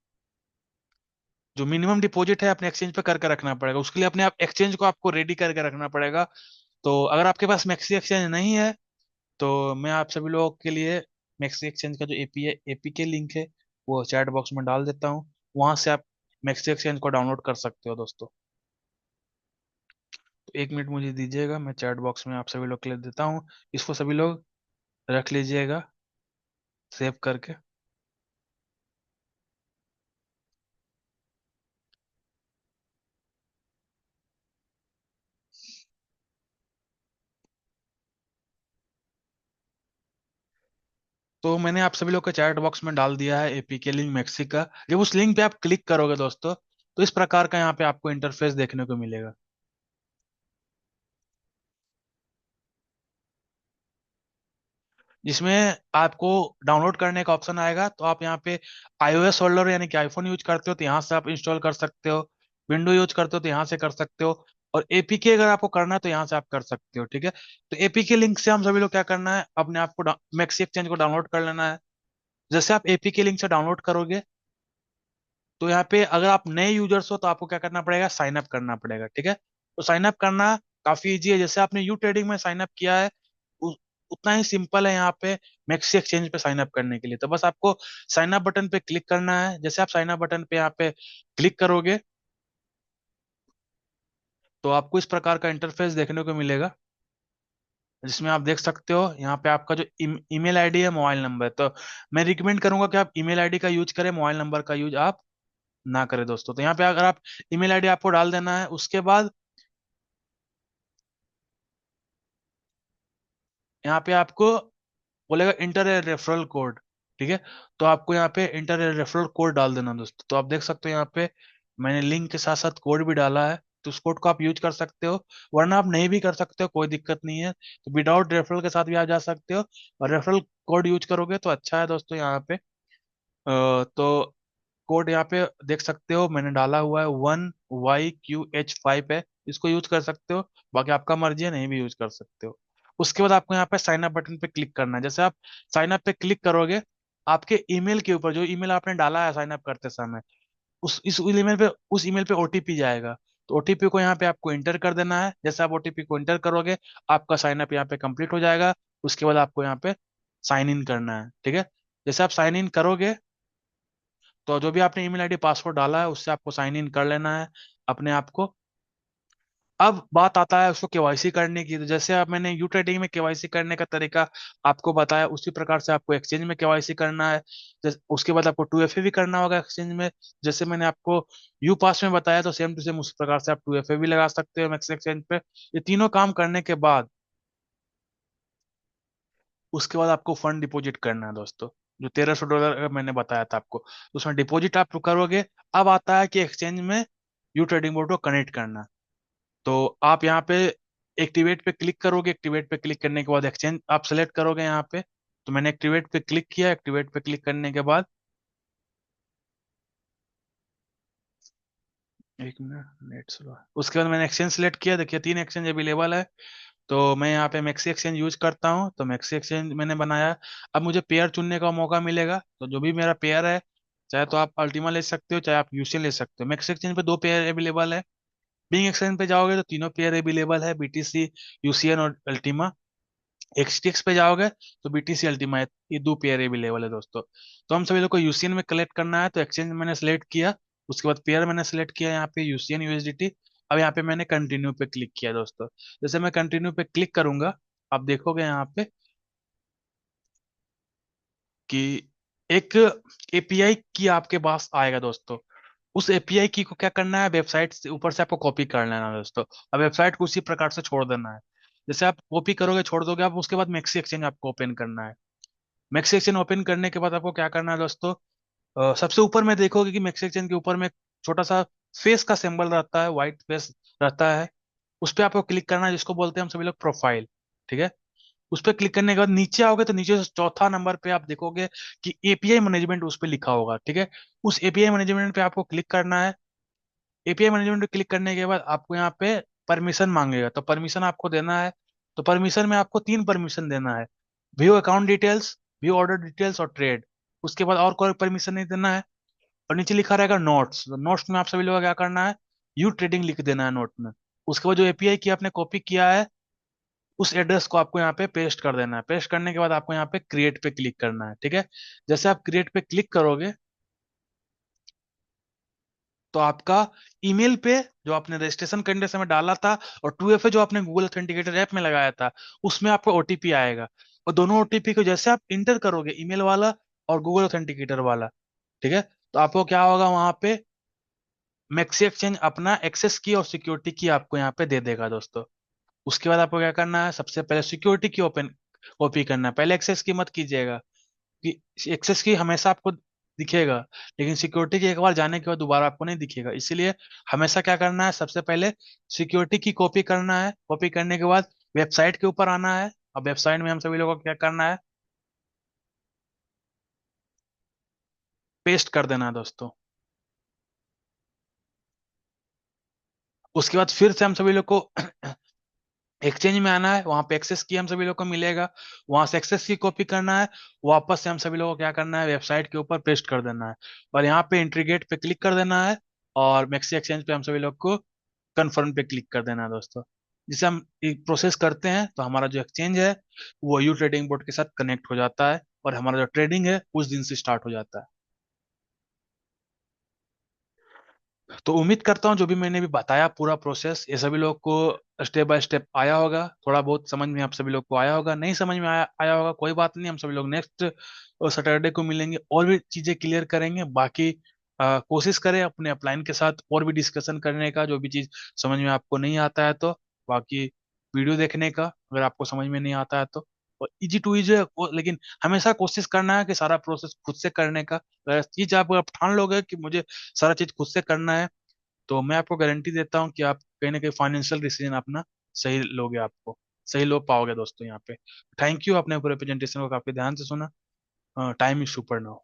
जो मिनिमम डिपॉजिट है अपने एक्सचेंज पे करके रखना पड़ेगा। उसके लिए अपने आप एक्सचेंज को आपको रेडी करके रखना पड़ेगा। तो अगर आपके पास मैक्सी एक्सचेंज नहीं है, तो मैं आप सभी लोगों के लिए मैक्सी एक्सचेंज का जो एपीके लिंक है, वो चैट बॉक्स में डाल देता हूँ। वहां से आप मैक्सी एक्सचेंज को डाउनलोड कर सकते हो दोस्तों। तो 1 मिनट मुझे दीजिएगा, मैं चैट बॉक्स में आप सभी लोग के लिए देता हूँ। इसको सभी लोग रख लीजिएगा सेव करके। तो मैंने आप सभी लोग के चैट बॉक्स में डाल दिया है एपीके लिंक मैक्सी का। जब उस लिंक पे आप क्लिक करोगे दोस्तों, तो इस प्रकार का यहाँ पे आपको इंटरफेस देखने को मिलेगा। जिसमें आपको डाउनलोड करने का ऑप्शन आएगा। तो आप यहाँ पे iOS होल्डर यानी कि आईफोन यूज करते हो तो यहाँ से आप इंस्टॉल कर सकते हो, विंडो यूज करते हो तो यहाँ से कर सकते हो, और एपीके अगर आपको करना है तो यहाँ से आप कर सकते हो। ठीक है, तो एपीके लिंक से हम सभी लोग क्या करना है, अपने आप को मैक्सी एक्सचेंज को डाउनलोड कर लेना है। जैसे आप एपीके लिंक से डाउनलोड करोगे तो यहाँ पे अगर आप नए यूजर्स हो तो आपको क्या करना पड़ेगा, साइन अप करना पड़ेगा। ठीक है, तो साइन अप करना काफी इजी है। जैसे आपने यू ट्रेडिंग में साइन अप किया है, उ, उतना ही सिंपल है यहाँ पे मैक्सी एक्सचेंज पे साइन अप करने के लिए। तो बस आपको साइन अप बटन पे क्लिक करना है। जैसे आप साइन अप बटन पे यहाँ पे क्लिक करोगे तो आपको इस प्रकार का इंटरफेस देखने को मिलेगा, जिसमें आप देख सकते हो यहाँ पे आपका जो ईमेल आईडी है, मोबाइल नंबर। तो मैं रिकमेंड करूंगा कि आप ईमेल आईडी का यूज करें, मोबाइल नंबर का यूज आप ना करें दोस्तों। तो यहाँ पे अगर आप ईमेल आईडी आपको डाल देना है, उसके बाद यहाँ पे आपको बोलेगा इंटर ए रेफरल कोड। ठीक है, तो आपको यहाँ पे इंटर ए रेफरल कोड डाल देना दोस्तों। तो आप देख सकते हो यहाँ पे मैंने लिंक के साथ साथ कोड भी डाला है, तो उस कोड को आप यूज कर सकते हो, वरना आप नहीं भी कर सकते हो, कोई दिक्कत नहीं है। तो विदाउट रेफरल के साथ भी आप जा सकते हो, और रेफरल कोड यूज करोगे तो अच्छा है दोस्तों। यहाँ पे तो कोड यहाँ पे देख सकते हो मैंने डाला हुआ है 1YQH5 है, इसको यूज कर सकते हो, बाकी आपका मर्जी है, नहीं भी यूज कर सकते हो। उसके बाद आपको यहाँ पे साइन अप बटन पे क्लिक करना है। जैसे आप साइन अप पे क्लिक करोगे, आपके ईमेल के ऊपर जो ईमेल आपने डाला है साइन अप करते समय, उस ईमेल पे ओटीपी जाएगा। तो ओटीपी को यहाँ पे आपको इंटर कर देना है। जैसे आप ओटीपी को इंटर करोगे, आपका साइन अप यहाँ पे कंप्लीट हो जाएगा। उसके बाद आपको यहाँ पे साइन इन करना है। ठीक है, जैसे आप साइन इन करोगे तो जो भी आपने ईमेल आईडी पासवर्ड डाला है उससे आपको साइन इन कर लेना है अपने आप को। अब बात आता है उसको केवाईसी करने की। तो जैसे आप मैंने यू ट्रेडिंग में केवाईसी करने का तरीका आपको बताया, उसी प्रकार से आपको एक्सचेंज में केवाईसी करना है। उसके बाद आपको 2FA भी करना होगा एक्सचेंज में। जैसे मैंने आपको यू पास में बताया, तो सेम टू सेम उसी प्रकार से आप 2FA भी लगा सकते हो मैक्स एक्सचेंज पे। ये तीनों काम करने के बाद उसके बाद आपको फंड डिपॉजिट करना है दोस्तों, जो $1300 का मैंने बताया था आपको, तो उसमें डिपॉजिट आप करोगे। अब आता है कि एक्सचेंज में यू ट्रेडिंग बोर्ड को कनेक्ट करना। तो आप यहाँ पे एक्टिवेट पे क्लिक करोगे, एक्टिवेट पे क्लिक करने के बाद एक्सचेंज आप सेलेक्ट करोगे यहाँ पे। तो मैंने एक्टिवेट पे क्लिक किया, एक्टिवेट पे क्लिक करने के बाद एक मिनट, नेट स्लो है। उसके बाद मैंने एक्सचेंज सेलेक्ट किया, देखिए 3 एक्सचेंज अवेलेबल है। तो मैं यहाँ पे मैक्सी एक्सचेंज यूज करता हूँ, तो मैक्सी एक्सचेंज मैंने बनाया। अब मुझे पेयर चुनने का मौका मिलेगा, तो जो भी मेरा पेयर है, चाहे तो आप अल्टीमा ले सकते हो, चाहे आप यूसीएन ले सकते हो। मैक्सी एक्सचेंज पे 2 पेयर अवेलेबल है। बिंग एक्सचेंज पे जाओगे तो तीनों पेयर अवेलेबल है, बीटीसी, यूसीएन और अल्टीमा। एक्सटीएक्स पे जाओगे तो बीटीसी, अल्टीमा, ये 2 पेयर अवेलेबल है दोस्तों। तो हम सभी लोग को यूसीएन में कलेक्ट करना है, तो एक्सचेंज मैंने सेलेक्ट किया। उसके बाद पेयर मैंने सेलेक्ट किया यहाँ पे यूसीएन यूएसडीटी। अब यहाँ पे मैंने कंटिन्यू पे क्लिक किया दोस्तों। जैसे मैं कंटिन्यू पे क्लिक करूंगा, आप देखोगे यहाँ पे कि एक एपीआई की आपके पास आएगा दोस्तों। उस एपीआई की को क्या करना है, वेबसाइट से ऊपर से आपको कॉपी कर लेना है दोस्तों। अब वेबसाइट को उसी प्रकार से छोड़ देना है। जैसे आप कॉपी करोगे, छोड़ दोगे आप, उसके बाद मैक्सी एक्सचेंज आपको ओपन करना है। मैक्सी एक्सचेंज ओपन करने के बाद आपको क्या करना है दोस्तों, सबसे ऊपर में देखोगे कि मैक्सी एक्सचेंज के ऊपर में एक छोटा सा फेस का सिंबल रहता है, व्हाइट फेस रहता है। उस पर आपको क्लिक करना है, जिसको बोलते हैं हम सभी लोग प्रोफाइल। ठीक है, उस पर क्लिक करने के बाद नीचे आओगे तो नीचे से चौथा नंबर पे आप देखोगे कि एपीआई मैनेजमेंट उस पर लिखा होगा। ठीक है, उस एपीआई मैनेजमेंट पे आपको क्लिक करना है। एपीआई मैनेजमेंट पे क्लिक करने के बाद आपको यहाँ पे परमिशन मांगेगा, तो परमिशन आपको देना है। तो परमिशन में आपको 3 परमिशन देना है, view account details, view order details और ट्रेड। उसके बाद और कोई परमिशन नहीं देना है। और नीचे लिखा रहेगा नोट्स, तो नोट्स में आप सभी लोग को क्या करना है, यू ट्रेडिंग लिख देना है नोट में। उसके बाद जो एपीआई की आपने कॉपी किया है, उस एड्रेस को आपको यहाँ पे पेस्ट कर देना है। पेस्ट करने के बाद आपको यहाँ पे क्रिएट पे क्लिक करना है। ठीक है, जैसे आप क्रिएट पे क्लिक करोगे तो आपका ईमेल पे जो आपने रजिस्ट्रेशन करने समय डाला था, और 2FA जो आपने गूगल ऑथेंटिकेटर ऐप में लगाया था, उसमें आपको ओटीपी आएगा। और दोनों ओटीपी को जैसे आप इंटर करोगे, ईमेल वाला और गूगल ऑथेंटिकेटर वाला, ठीक है, तो आपको क्या होगा वहां पे, मैक्सी एक्सचेंज अपना एक्सेस की और सिक्योरिटी की आपको यहाँ पे दे देगा दोस्तों। उसके बाद आपको क्या करना है, सबसे पहले सिक्योरिटी की ओपन कॉपी करना है। पहले एक्सेस की मत कीजिएगा, कि एक्सेस की हमेशा आपको दिखेगा, लेकिन सिक्योरिटी के एक बार जाने के बाद दोबारा आपको नहीं दिखेगा। इसीलिए हमेशा क्या करना है, सबसे पहले सिक्योरिटी की कॉपी करना है। कॉपी करने के बाद वेबसाइट के ऊपर आना है। अब वेबसाइट में हम सभी लोगों को क्या करना है, पेस्ट कर देना है दोस्तों। उसके बाद फिर से हम सभी लोग को एक्सचेंज में आना है, वहां पे एक्सेस की हम सभी लोग को मिलेगा, वहां से एक्सेस की कॉपी करना है, वापस से हम सभी लोग को क्या करना है, वेबसाइट के ऊपर पेस्ट कर देना है, और यहाँ पे इंट्रीगेट पे क्लिक कर देना है, और मैक्सी एक्सचेंज पे हम सभी लोग को कन्फर्म पे क्लिक कर देना है दोस्तों। जिसे हम एक प्रोसेस करते हैं तो हमारा जो एक्सचेंज है वो यू ट्रेडिंग बोर्ड के साथ कनेक्ट हो जाता है, और हमारा जो ट्रेडिंग है उस दिन से स्टार्ट हो जाता है। तो उम्मीद करता हूँ जो भी मैंने भी बताया पूरा प्रोसेस, ये सभी लोग को स्टेप बाय स्टेप आया होगा, थोड़ा बहुत समझ में आप सभी लोग को आया होगा, नहीं समझ में आया होगा कोई बात नहीं, हम सभी लोग नेक्स्ट सैटरडे को मिलेंगे और भी चीजें क्लियर करेंगे। बाकी कोशिश करें अपने अपलाइन के साथ और भी डिस्कशन करने का, जो भी चीज समझ में आपको नहीं आता है तो, बाकी वीडियो देखने का अगर आपको समझ में नहीं आता है तो, और इजी टू इजी, लेकिन हमेशा कोशिश करना है कि सारा प्रोसेस खुद से करने का। अगर चीज आप ठान लोगे कि मुझे सारा चीज खुद से करना है, तो मैं आपको गारंटी देता हूँ कि आप कहीं ना कहीं फाइनेंशियल डिसीजन अपना सही लोगे, आपको सही लो पाओगे दोस्तों यहाँ पे। थैंक यू, आपने पूरे प्रेजेंटेशन को काफी ध्यान से सुना। Time is super now.